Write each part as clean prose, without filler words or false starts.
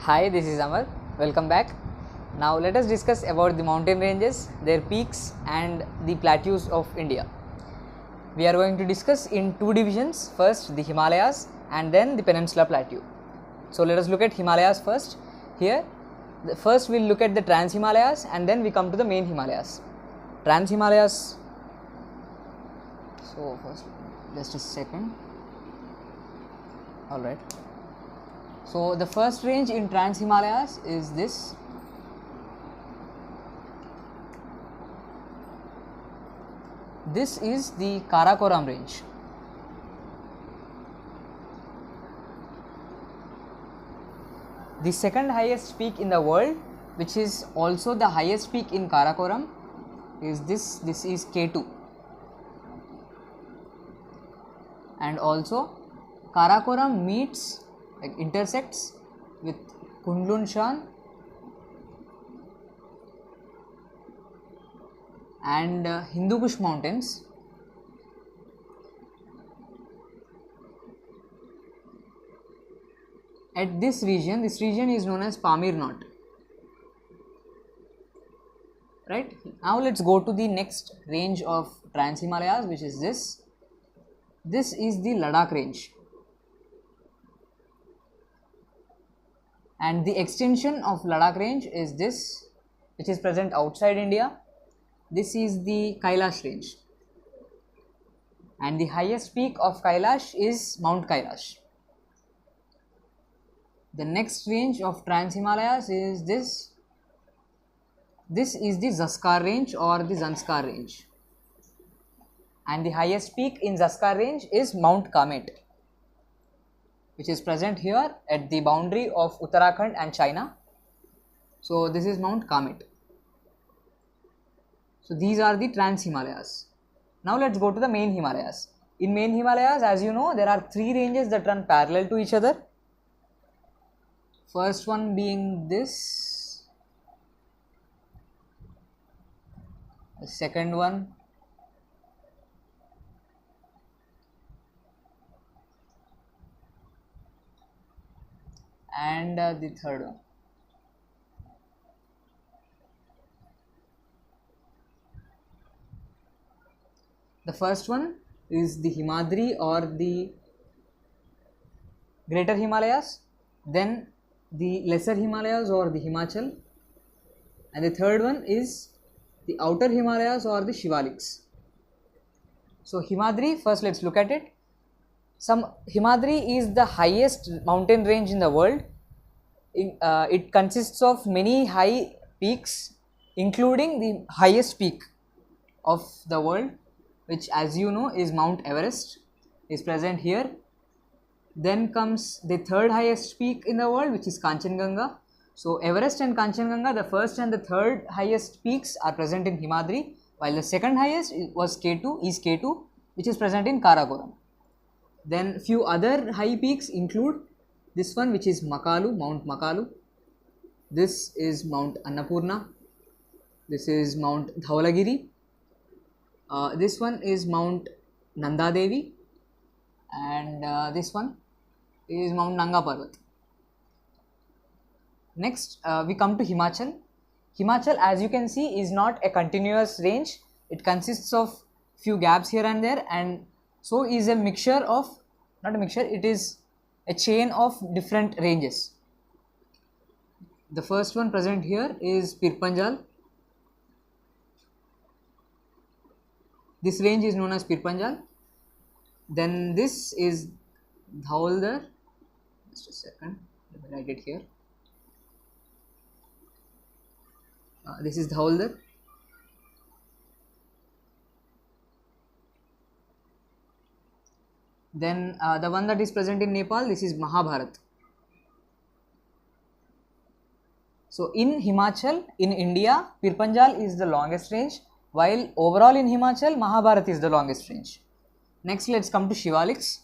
Hi, this is Amar. Welcome back. Now let us discuss about the mountain ranges, their peaks and the plateaus of India. We are going to discuss in two divisions, first the Himalayas and then the Peninsula Plateau. So let us look at Himalayas first. Here, first we will look at the Trans Himalayas and then we come to the main Himalayas. Trans Himalayas. So first, just a second. Alright. So the first range in Trans Himalayas is this. This is the Karakoram range. The second highest peak in the world, which is also the highest peak in Karakoram, is this. This is K2. And also Karakoram meets, intersects with Kundlun Shan and Hindu Kush mountains. At this region is known as Pamir Knot. Right. Now let's go to the next range of Trans Himalayas, which is this. This is the Ladakh range. And the extension of Ladakh range is this, which is present outside India. This is the Kailash range. And the highest peak of Kailash is Mount Kailash. The next range of Trans Himalayas is this. This is the Zanskar range or the Zanskar range. And the highest peak in Zanskar range is Mount Kamet, which is present here at the boundary of Uttarakhand and China. So this is Mount Kamet. So these are the Trans Himalayas. Now let's go to the main Himalayas. In main Himalayas, as you know, there are three ranges that run parallel to each other. First one being this, the second one, and the third one. The first one is the Himadri or the Greater Himalayas, then the Lesser Himalayas or the Himachal, and the third one is the Outer Himalayas or the Shivaliks. So Himadri, first let's look at it. Himadri is the highest mountain range in the world. It consists of many high peaks, including the highest peak of the world, which, as you know, is Mount Everest, is present here. Then comes the third highest peak in the world, which is Kanchenjunga. So Everest and Kanchenjunga, the first and the third highest peaks, are present in Himadri, while the second highest was K2, which is present in Karakoram. Then few other high peaks include this one, which is Makalu, Mount Makalu. This is Mount Annapurna. This is Mount Dhaulagiri. This one is Mount Nanda Devi, and this one is Mount Nanga Parvat. Next, we come to Himachal. Himachal, as you can see, is not a continuous range. It consists of few gaps here and there, and so is a mixture of, not a mixture, it is a chain of different ranges. The first one present here is Pirpanjal. This range is known as Pirpanjal. Then this is Dhauldar. Just a second, let me write it here. This is Dhauldar. Then the one that is present in Nepal, this is Mahabharat. So in Himachal, in India, Pirpanjal is the longest range, while overall in Himachal, Mahabharat is the longest range. Next, let's come to Shivaliks.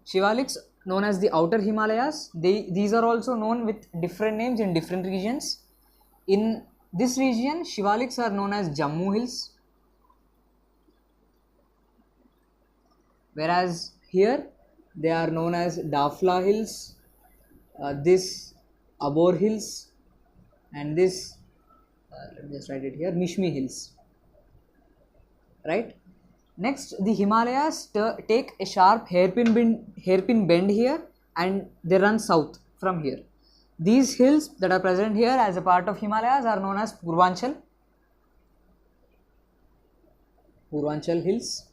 Shivaliks, known as the Outer Himalayas, these are also known with different names in different regions. In this region, Shivaliks are known as Jammu Hills, whereas here they are known as Dafla Hills. This Abor Hills, and this let me just write it here, Mishmi Hills, right? Next, the Himalayas take a sharp hairpin bend here, and they run south from here. These hills that are present here as a part of Himalayas are known as Purvanchal Hills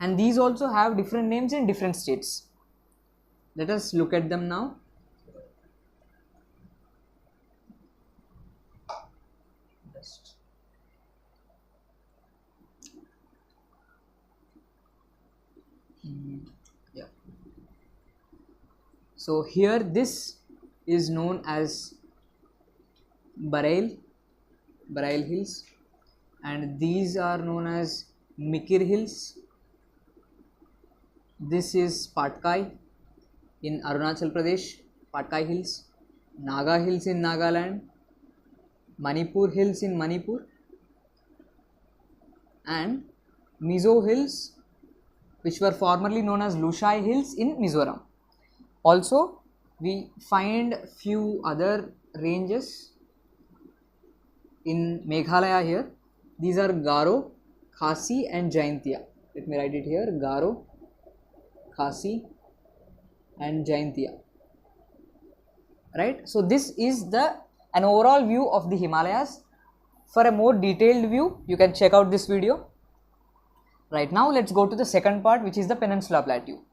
and these also have different names in different states. Let us look at them now. Yeah. So here this is known as Barail Hills, and these are known as Mikir Hills. This is Patkai in Arunachal Pradesh, Patkai Hills, Naga Hills in Nagaland, Manipur Hills in Manipur, and Mizo Hills, which were formerly known as Lushai Hills in Mizoram. Also, we find few other ranges in Meghalaya here. These are Garo, Khasi and Jaintia. Let me write it here, Garo, Khasi and Jaintia. Right. So this is an overall view of the Himalayas. For a more detailed view, you can check out this video. Right, now let's go to the second part, which is the Peninsula Plateau.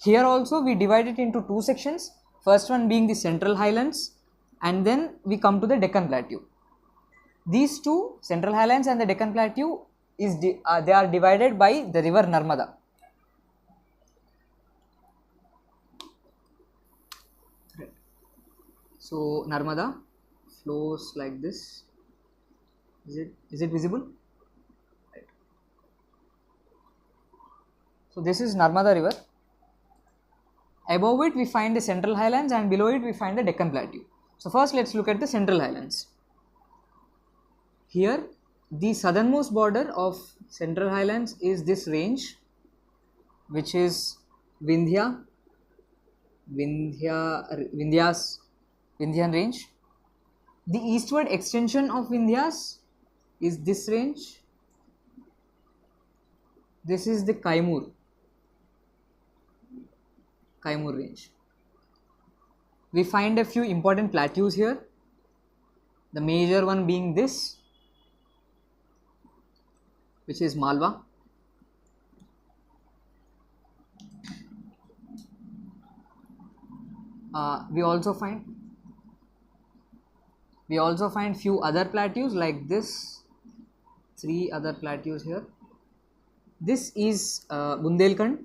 Here also we divide it into two sections. First one being the Central Highlands, and then we come to the Deccan Plateau. These two, Central Highlands and the Deccan Plateau, they are divided by the river Narmada. Right. So Narmada flows like this. Is it visible? Right. So this is Narmada river. Above it we find the Central Highlands, and below it we find the Deccan Plateau. So first let's look at the Central Highlands. Here the southernmost border of Central Highlands is this range, which is Vindhyan range. The eastward extension of Vindhyas is this range. This is the Kaimur range. We find a few important plateaus here, the major one being this, which is Malwa. We also find few other plateaus like this, 3 other plateaus here. This is Bundelkhand.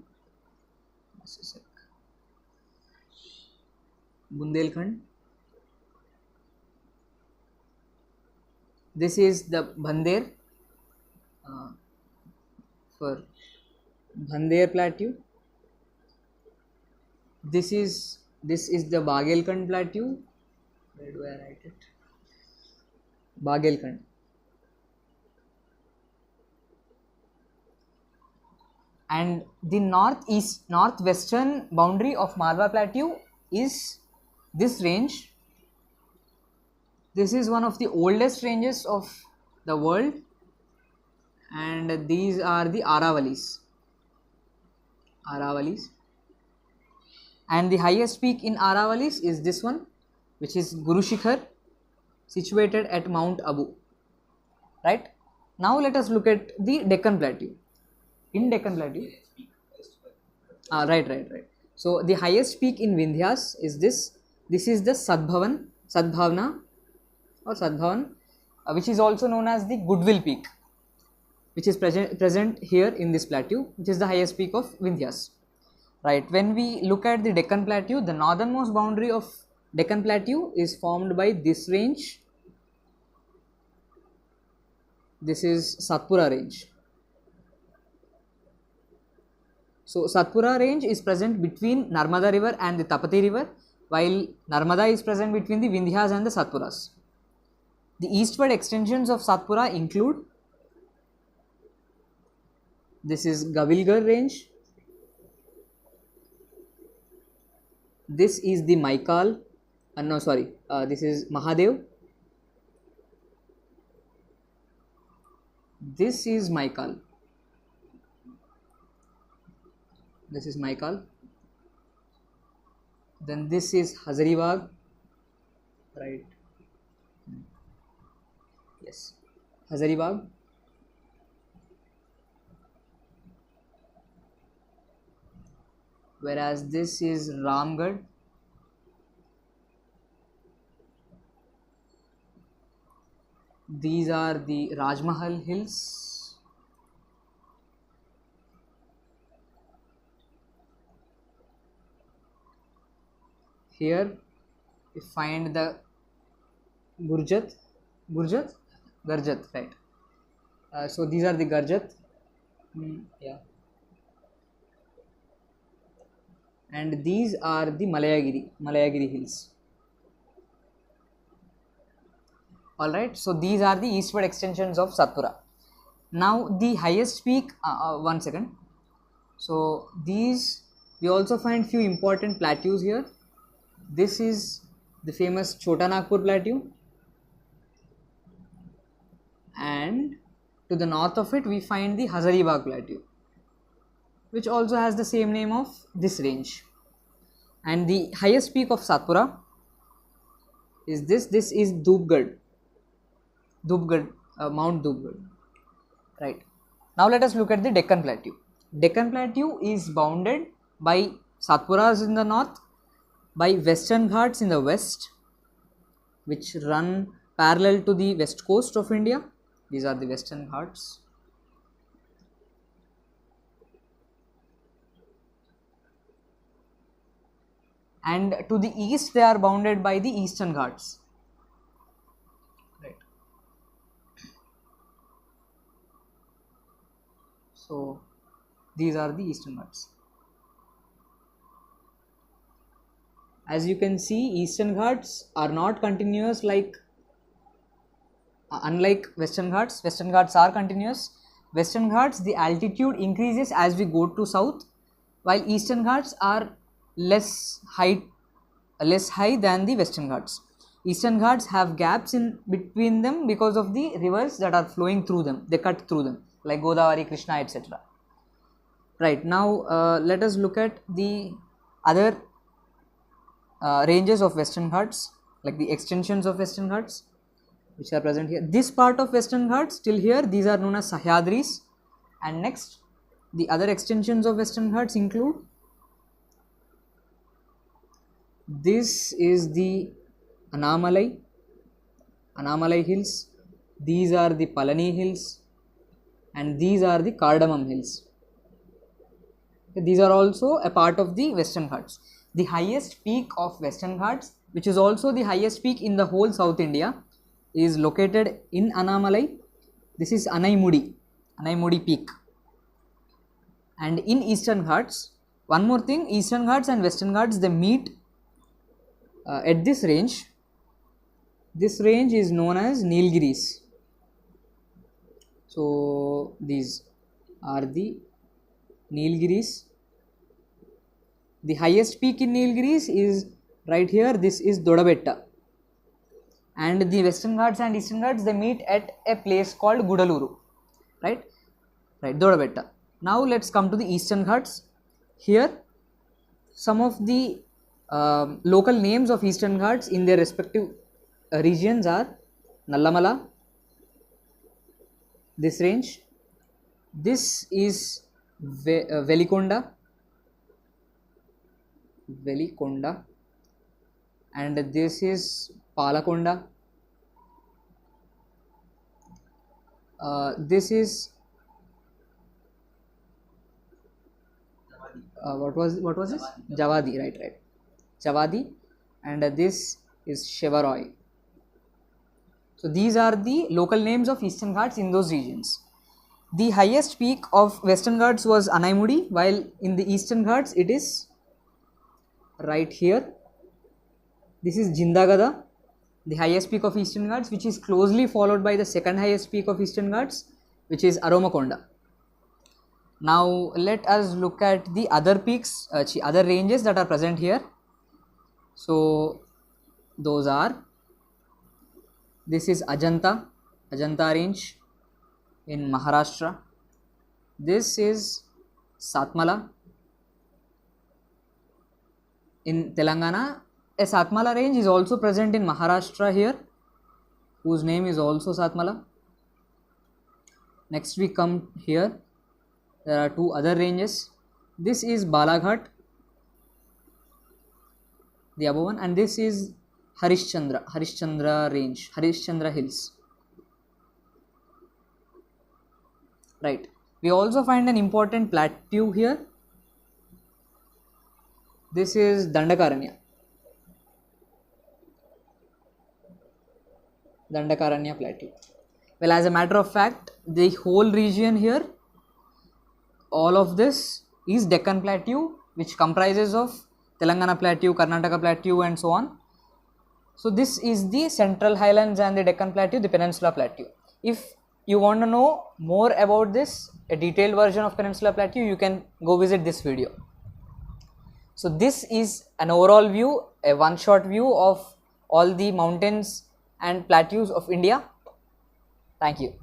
This is the Bhandeer for Bhandeer Plateau. This is the Bagelkhand Plateau. Where do I write it? Bagelkhand. And the northwestern boundary of Malwa Plateau is this range. This is one of the oldest ranges of the world, and these are the Aravalis. And the highest peak in Aravalis is this one, which is Guru Shikhar, situated at Mount Abu. Right. Now let us look at the Deccan Plateau. In Deccan Plateau, right. So the highest peak in Vindhyas is this. This is the Sadbhavana, which is also known as the Goodwill Peak, which is present here in this plateau, which is the highest peak of Vindhyas. Right. When we look at the Deccan Plateau, the northernmost boundary of Deccan Plateau is formed by this range. This is Satpura range. So Satpura range is present between Narmada river and the Tapati river, while Narmada is present between the Vindhyas and the Satpuras. The eastward extensions of Satpura include, this is Gavilgarh range, this is the Maikal no, sorry, this is Mahadev. This is Maikal. This is Maikal. Then this is Hazaribagh, right? Yes, Hazaribagh. Whereas this is Ramgarh. These are the Rajmahal hills. Here we find the Garjat, right. So these are the Garjat, yeah, and these are the Malayagiri hills. Alright, so these are the eastward extensions of Satpura. Now the highest peak, one second. So these, we also find few important plateaus here. This is the famous Chota Nagpur plateau, and to the north of it we find the Hazaribagh plateau, which also has the same name of this range. And the highest peak of Satpura is this is Dhupgarh, Mount Dhupgarh, right. Now let us look at the Deccan Plateau. Deccan Plateau is bounded by Satpuras in the north, by Western Ghats in the west, which run parallel to the west coast of India. These are the Western Ghats. And to the east they are bounded by the Eastern Ghats. Right. So these are the Eastern Ghats. As you can see, Eastern Ghats are not continuous like unlike Western Ghats. Western Ghats are continuous. Western Ghats, the altitude increases as we go to south, while Eastern Ghats are less high than the Western Ghats. Eastern Ghats have gaps in between them because of the rivers that are flowing through them. They cut through them, like Godavari, Krishna, etc. Right, now let us look at the other ranges of Western Ghats, like the extensions of Western Ghats which are present here. This part of Western Ghats till here, these are known as Sahyadris, and next the other extensions of Western Ghats include, this is the Anamalai hills, these are the Palani hills, and these are the Cardamom hills. These are also a part of the Western Ghats. The highest peak of Western Ghats, which is also the highest peak in the whole South India, is located in Anamalai. This is Anaimudi peak. And in Eastern Ghats, one more thing, Eastern Ghats and Western Ghats, they meet at this range. This range is known as Nilgiris. So these are the Nilgiris. The highest peak in Nilgiris is right here. This is Dodabetta, and the Western Ghats and Eastern Ghats, they meet at a place called Gudaluru, right, Dodabetta. Now let us come to the Eastern Ghats. Here some of the local names of Eastern Ghats in their respective regions are Nallamala, this range, this is Velikonda, and this is Palakonda, this is what was this? Javadi, right, Javadi, and this is Shevaroy. So these are the local names of Eastern Ghats in those regions. The highest peak of Western Ghats was Anaimudi, while in the Eastern Ghats it is right here. This is Jindagada, the highest peak of Eastern Ghats, which is closely followed by the second highest peak of Eastern Ghats, which is Aromakonda. Now let us look at the other peaks, other ranges that are present here. So those are, this is Ajanta range in Maharashtra. This is Satmala in Telangana. A Satmala range is also present in Maharashtra here, whose name is also Satmala. Next we come here, there are two other ranges. This is Balaghat, the above one, and this is Harishchandra range, Harishchandra hills. Right. We also find an important plateau here. This is Dandakaranya plateau. Well, as a matter of fact, the whole region here, all of this is Deccan Plateau, which comprises of Telangana Plateau, Karnataka Plateau and so on. So this is the Central Highlands and the Deccan Plateau, the Peninsula Plateau. If you want to know more about this, a detailed version of Peninsula Plateau, you can go visit this video. So this is an overall view, a one-shot view of all the mountains and plateaus of India. Thank you.